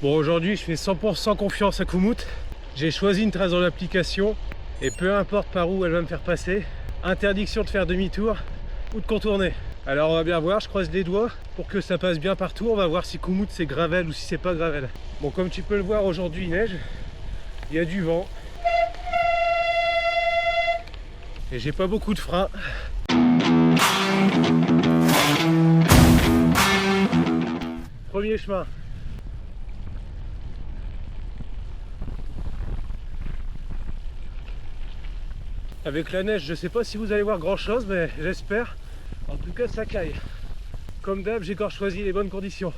Bon, aujourd'hui je fais 100% confiance à Komoot. J'ai choisi une trace dans l'application et peu importe par où elle va me faire passer, interdiction de faire demi-tour ou de contourner. Alors on va bien voir, je croise les doigts pour que ça passe bien partout. On va voir si Komoot c'est gravel ou si c'est pas gravel. Bon, comme tu peux le voir, aujourd'hui il neige, il y a du vent et j'ai pas beaucoup de frein. Premier chemin. Avec la neige, je sais pas si vous allez voir grand chose, mais j'espère. En tout cas, ça caille. Comme d'hab, j'ai encore choisi les bonnes conditions.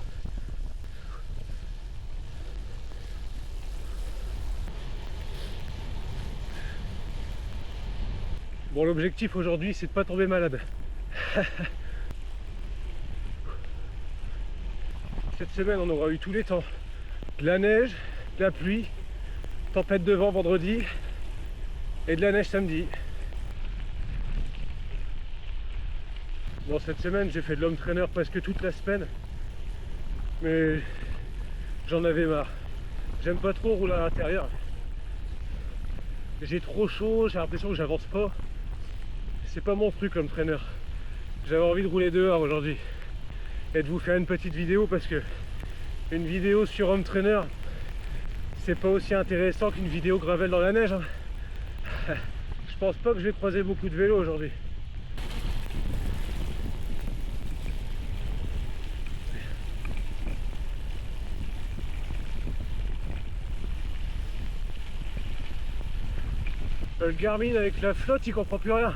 Bon, l'objectif aujourd'hui, c'est de pas tomber malade. Cette semaine, on aura eu tous les temps. De la neige, de la pluie, tempête de vent vendredi et de la neige samedi. Bon, cette semaine, j'ai fait de l'home trainer presque toute la semaine, mais j'en avais marre. J'aime pas trop rouler à l'intérieur. J'ai trop chaud, j'ai l'impression que j'avance pas. C'est pas mon truc l'home trainer. J'avais envie de rouler dehors aujourd'hui et de vous faire une petite vidéo parce que une vidéo sur home trainer, c'est pas aussi intéressant qu'une vidéo gravel dans la neige. Je pense pas que je vais croiser beaucoup de vélos aujourd'hui. Le Garmin avec la flotte, il comprend plus rien.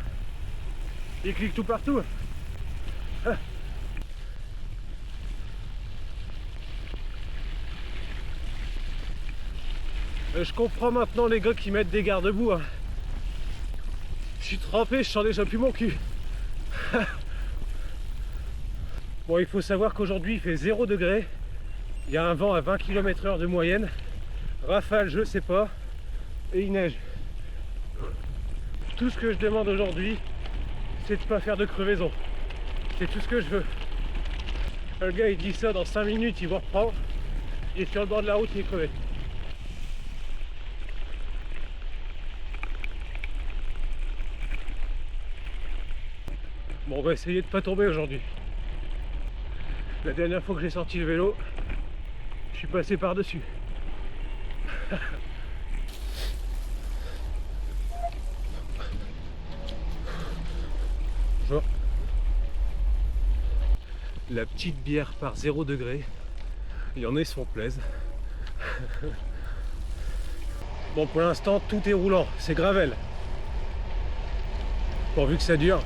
Il clique tout partout. Je comprends maintenant les gars qui mettent des garde-boue. Je suis trempé, je sens déjà plus mon cul. Bon, il faut savoir qu'aujourd'hui il fait 0 degré. Il y a un vent à 20 km/h de moyenne. Rafale, je sais pas. Et il neige. Tout ce que je demande aujourd'hui, c'est de pas faire de crevaison. C'est tout ce que je veux. Le gars il dit ça, dans 5 minutes il vous reprend. Il est sur le bord de la route, il est crevé. Bon, on va essayer de pas tomber aujourd'hui. La dernière fois que j'ai sorti le vélo, je suis passé par-dessus. Bonjour. La petite bière par 0 degré. Il y en a, ils se font plaisir. Bon, pour l'instant, tout est roulant. C'est gravel. Pourvu que ça dure.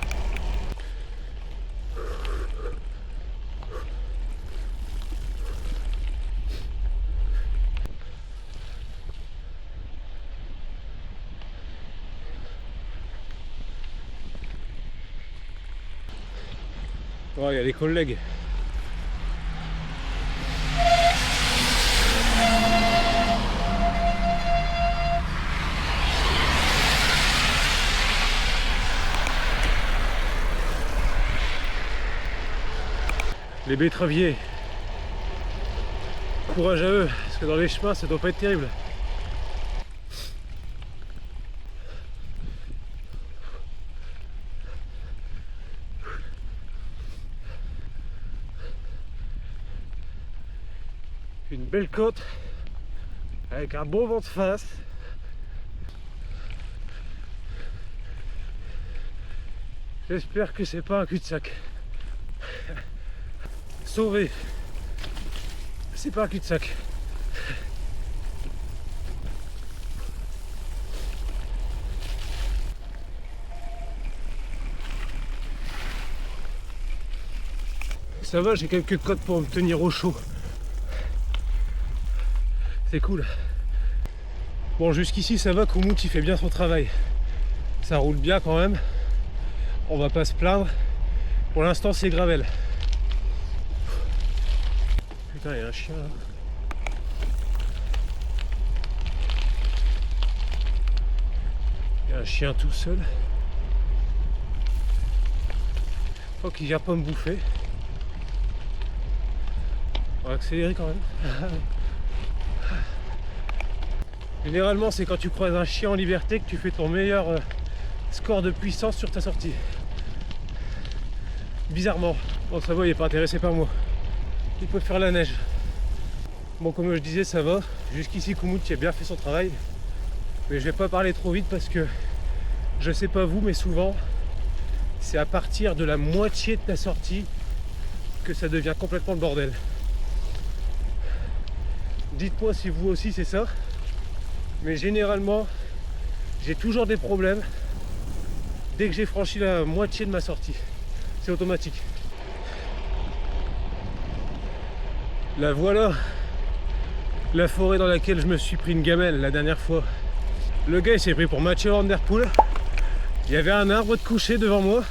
Oh, il y a les collègues. Les betteraviers. Courage à eux, parce que dans les chemins, ça doit pas être terrible. Une belle côte avec un beau vent de face. J'espère que c'est pas un cul-de-sac. Sauvé. C'est pas un cul-de-sac. Ça va, j'ai quelques côtes pour me tenir au chaud. C'est cool. Bon, jusqu'ici ça va, Komoot il fait bien son travail. Ça roule bien quand même. On va pas se plaindre. Pour l'instant c'est gravel. Putain, il y a un chien là. Il y a un chien tout seul. Faut qu'il vienne pas me bouffer. On va accélérer quand même. Généralement, c'est quand tu croises un chien en liberté que tu fais ton meilleur score de puissance sur ta sortie. Bizarrement. Bon, ça va, il est pas intéressé par moi. Il peut faire la neige. Bon, comme je disais, ça va. Jusqu'ici, Koumouts qui a bien fait son travail. Mais je vais pas parler trop vite parce que je sais pas vous, mais souvent, c'est à partir de la moitié de ta sortie que ça devient complètement le bordel. Dites-moi si vous aussi c'est ça. Mais généralement, j'ai toujours des problèmes dès que j'ai franchi la moitié de ma sortie. C'est automatique. La voilà, la forêt dans laquelle je me suis pris une gamelle la dernière fois. Le gars il s'est pris pour Mathieu Van Der Poel. Il y avait un arbre de coucher devant moi.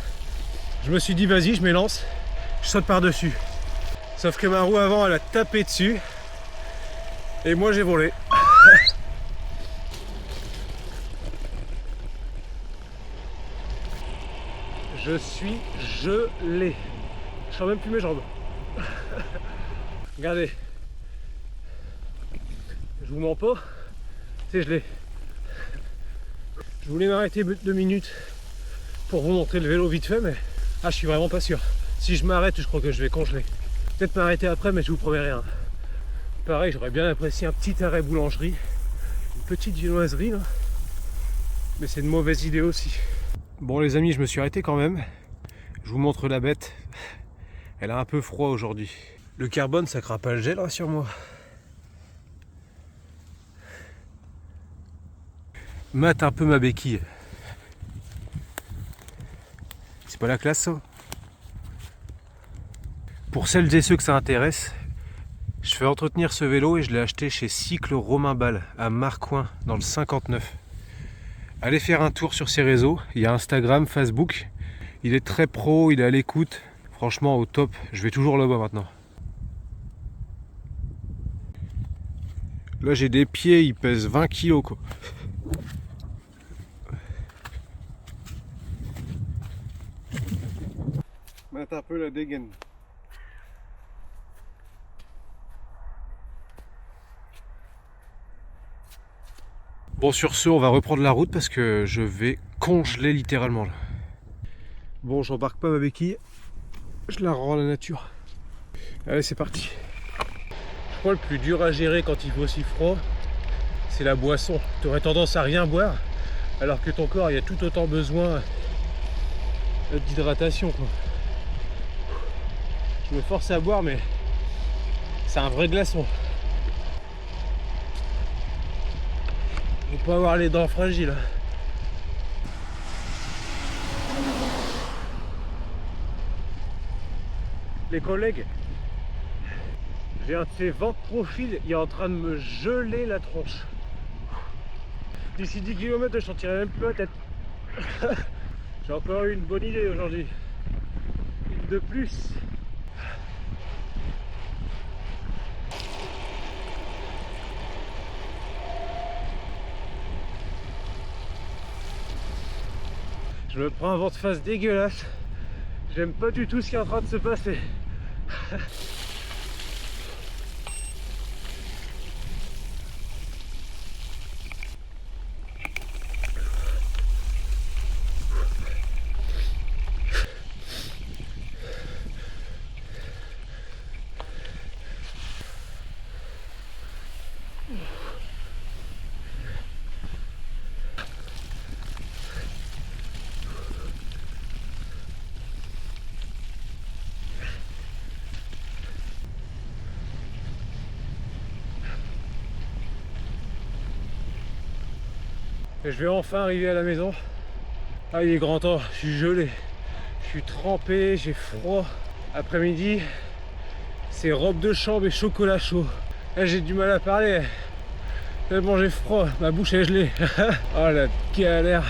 Je me suis dit vas-y, je m'élance, je saute par-dessus. Sauf que ma roue avant elle a tapé dessus. Et moi j'ai volé. Je suis gelé. Je sens même plus mes jambes. Regardez. Je vous mens pas. C'est gelé. Je voulais m'arrêter 2 minutes pour vous montrer le vélo vite fait, mais je suis vraiment pas sûr. Si je m'arrête, je crois que je vais congeler. Peut-être m'arrêter après, mais je vous promets rien. Pareil, j'aurais bien apprécié un petit arrêt boulangerie, une petite viennoiserie là. Mais c'est une mauvaise idée aussi. Bon les amis, je me suis arrêté quand même. Je vous montre la bête. Elle a un peu froid aujourd'hui. Le carbone, ça craint pas le gel, rassure-moi. Mate un peu ma béquille. C'est pas la classe ça? Pour celles et ceux que ça intéresse, je fais entretenir ce vélo et je l'ai acheté chez Cycle Romain Bal à Marcoing dans le 59. Allez faire un tour sur ses réseaux, il y a Instagram, Facebook. Il est très pro, il est à l'écoute. Franchement au top, je vais toujours là-bas maintenant. Là j'ai des pieds, ils pèsent 20 kg quoi. Mettre un peu la dégaine. Bon sur ce, on va reprendre la route parce que je vais congeler littéralement là. Bon, j'embarque pas ma béquille, je la rends à la nature. Allez, c'est parti. Je crois le plus dur à gérer quand il fait aussi froid, c'est la boisson. Tu aurais tendance à rien boire, alors que ton corps il a tout autant besoin d'hydratation quoi. Je me force à boire, mais c'est un vrai glaçon. Faut pas avoir les dents fragiles. Les collègues, j'ai un de ces vents de profil, il est en train de me geler la tronche. D'ici 10 km, je sentirai même plus la tête. J'ai encore eu une bonne idée aujourd'hui. Une de plus. Je me prends un vent de face dégueulasse. J'aime pas du tout ce qui est en train de se passer. Et je vais enfin arriver à la maison. Ah, il est grand temps, je suis gelé, je suis trempé, j'ai froid. Après-midi, c'est robe de chambre et chocolat chaud. Là, j'ai du mal à parler, tellement j'ai froid, ma bouche est gelée. Oh la galère.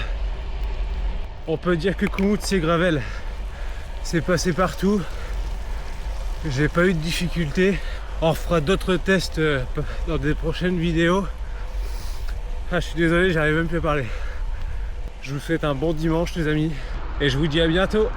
On peut dire que Koumouts c'est gravel. C'est passé partout. J'ai pas eu de difficultés. On fera d'autres tests dans des prochaines vidéos. Ah, je suis désolé, j'arrive même plus à parler. Je vous souhaite un bon dimanche les amis et je vous dis à bientôt.